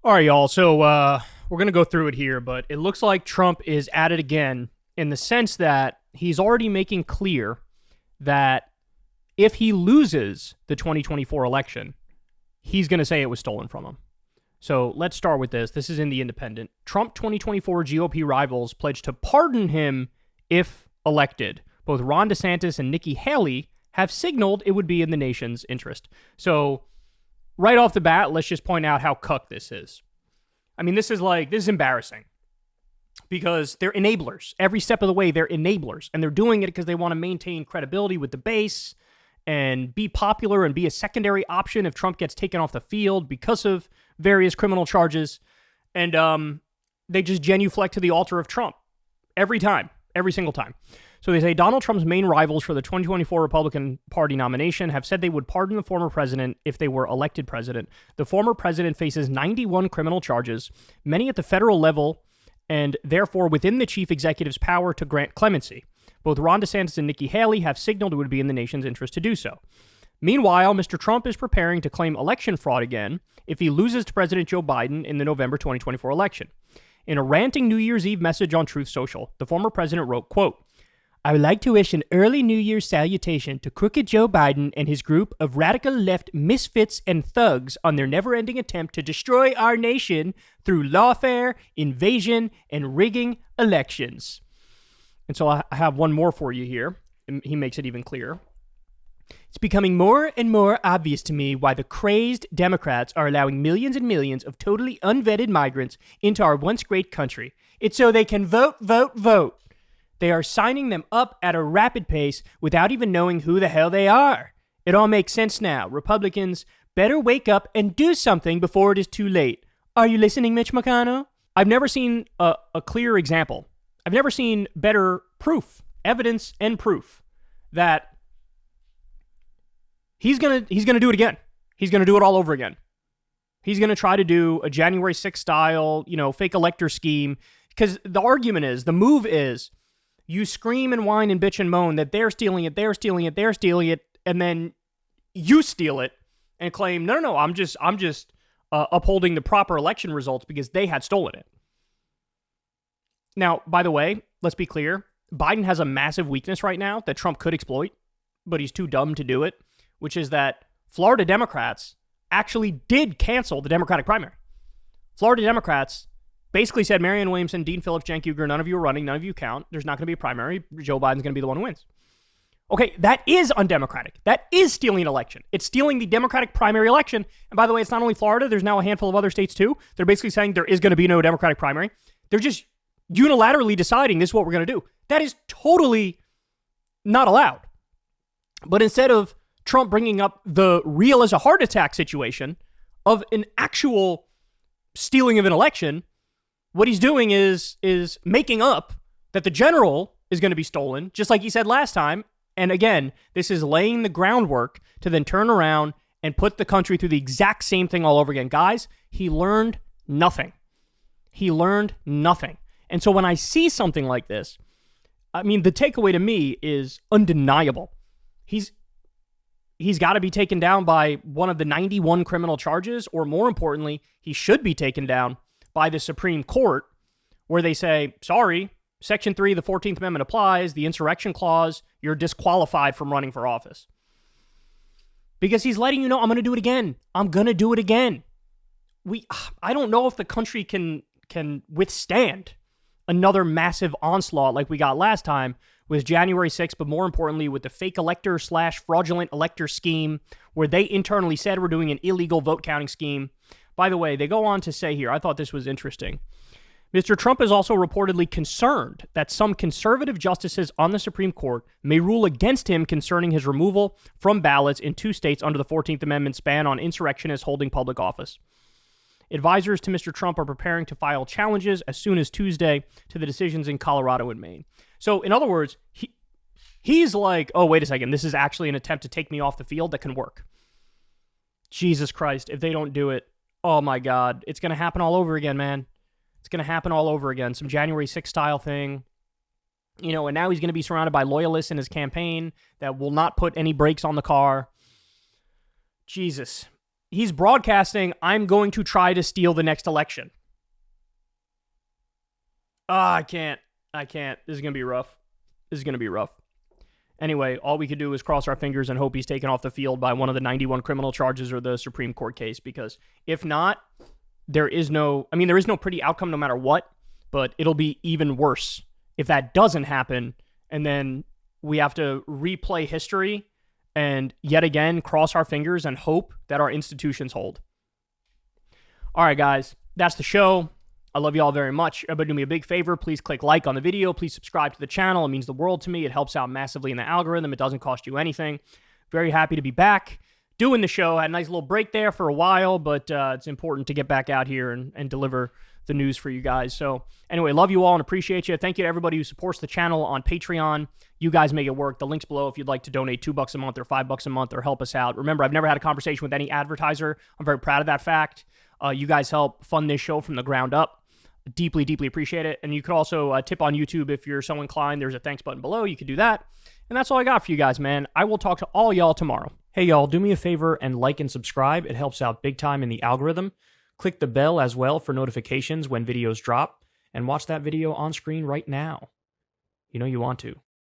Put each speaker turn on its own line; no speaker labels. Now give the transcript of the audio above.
All right, y'all. So we're going to go through it here, but it looks like Trump is at it again in the sense that he's already making clear that if he loses the 2024 election, he's going to say it was stolen from him. So let's start with this. This is in The Independent. Trump 2024 GOP rivals pledged to pardon him if elected. Both Ron DeSantis and Nikki Haley have signaled it would be in the nation's interest. So right off the bat, let's just point out how cuck this is. I mean, this is embarrassing because they're enablers. Every step of the way, they're enablers. And they're doing it because they want to maintain credibility with the base and be popular and be a secondary option if Trump gets taken off the field because of various criminal charges. And they just genuflect to the altar of Trump every time, every single time. So they say Donald Trump's main rivals for the 2024 Republican Party nomination have said they would pardon the former president if they were elected president. The former president faces 91 criminal charges, many at the federal level, and therefore within the chief executive's power to grant clemency. Both Ron DeSantis and Nikki Haley have signaled it would be in the nation's interest to do so. Meanwhile, Mr. Trump is preparing to claim election fraud again if he loses to President Joe Biden in the November 2024 election. In a ranting New Year's Eve message on Truth Social, the former president wrote, quote, "I would like to wish an early New Year's salutation to crooked Joe Biden and his group of radical left misfits and thugs on their never-ending attempt to destroy our nation through lawfare, invasion, and rigging elections." And so I have one more for you here. He makes it even clearer. "It's becoming more and more obvious to me why the crazed Democrats are allowing millions and millions of totally unvetted migrants into our once great country. It's so they can vote, vote, vote. They are signing them up at a rapid pace without even knowing who the hell they are. It all makes sense now. Republicans better wake up and do something before it is too late. Are you listening, Mitch McConnell?" I've never seen a clear example. I've never seen better proof, evidence and proof that he's gonna do it again. He's gonna do it all over again. He's gonna try to do a January 6th style, fake elector scheme. Because the argument is, the move is, you scream and whine and bitch and moan that they're stealing it, and then you steal it and claim, no, I'm just upholding the proper election results because they had stolen it. Now, by the way, let's be clear. Biden has a massive weakness right now that Trump could exploit, but he's too dumb to do it, which is that Florida Democrats actually did cancel the Democratic primary. Florida Democrats basically said, Marianne Williamson, Dean Phillips, Cenk Uygur, none of you are running, none of you count. There's not going to be a primary. Joe Biden's going to be the one who wins. Okay, that is undemocratic. That is stealing an election. It's stealing the Democratic primary election. And by the way, it's not only Florida. There's now a handful of other states too. They're basically saying there is going to be no Democratic primary. They're just unilaterally deciding this is what we're going to do. That is totally not allowed. But instead of Trump bringing up the real as a heart attack situation of an actual stealing of an election, what he's doing is making up that the general is going to be stolen, just like he said last time. And again, this is laying the groundwork to then turn around and put the country through the exact same thing all over again. Guys, he learned nothing. He learned nothing. And so when I see something like this, I mean, the takeaway to me is undeniable. He's got to be taken down by one of the 91 criminal charges, or more importantly, he should be taken down by the Supreme Court, where they say, sorry, Section 3 of the 14th Amendment applies, the insurrection clause, you're disqualified from running for office. Because he's letting you know, I'm going to do it again. I'm going to do it again. I don't know if the country can withstand another massive onslaught like we got last time with January 6th, but more importantly with the fake elector / fraudulent elector scheme, where they internally said we're doing an illegal vote counting scheme. By the way, they go on to say here, I thought this was interesting. Mr. Trump is also reportedly concerned that some conservative justices on the Supreme Court may rule against him concerning his removal from ballots in 2 states under the 14th Amendment's ban on insurrectionists holding public office. Advisors to Mr. Trump are preparing to file challenges as soon as Tuesday to the decisions in Colorado and Maine. So, in other words, he's like, oh, wait a second, this is actually an attempt to take me off the field that can work. Jesus Christ, if they don't do it, oh my God, it's going to happen all over again, man. It's going to happen all over again. Some January 6th style thing. And now he's going to be surrounded by loyalists in his campaign that will not put any brakes on the car. Jesus. He's broadcasting, I'm going to try to steal the next election. I can't. This is going to be rough. Anyway, all we could do is cross our fingers and hope he's taken off the field by one of the 91 criminal charges or the Supreme Court case, because if not, there is no pretty outcome no matter what, but it'll be even worse if that doesn't happen, and then we have to replay history and yet again cross our fingers and hope that our institutions hold. All right, guys, that's the show. I love you all very much. Everybody do me a big favor. Please click like on the video. Please subscribe to the channel. It means the world to me. It helps out massively in the algorithm. It doesn't cost you anything. Very happy to be back doing the show. I had a nice little break there for a while, but it's important to get back out here and deliver the news for you guys. So anyway, love you all and appreciate you. Thank you to everybody who supports the channel on Patreon. You guys make it work. The link's below if you'd like to donate $2 a month or $5 a month or help us out. Remember, I've never had a conversation with any advertiser. I'm very proud of that fact. You guys help fund this show from the ground up. Deeply, deeply appreciate it. And you could also tip on YouTube if you're so inclined. There's a thanks button below. You could do that. And that's all I got for you guys, man. I will talk to all y'all tomorrow. Hey, y'all, do me a favor and like and subscribe. It helps out big time in the algorithm. Click the bell as well for notifications when videos drop. And watch that video on screen right now. You know you want to.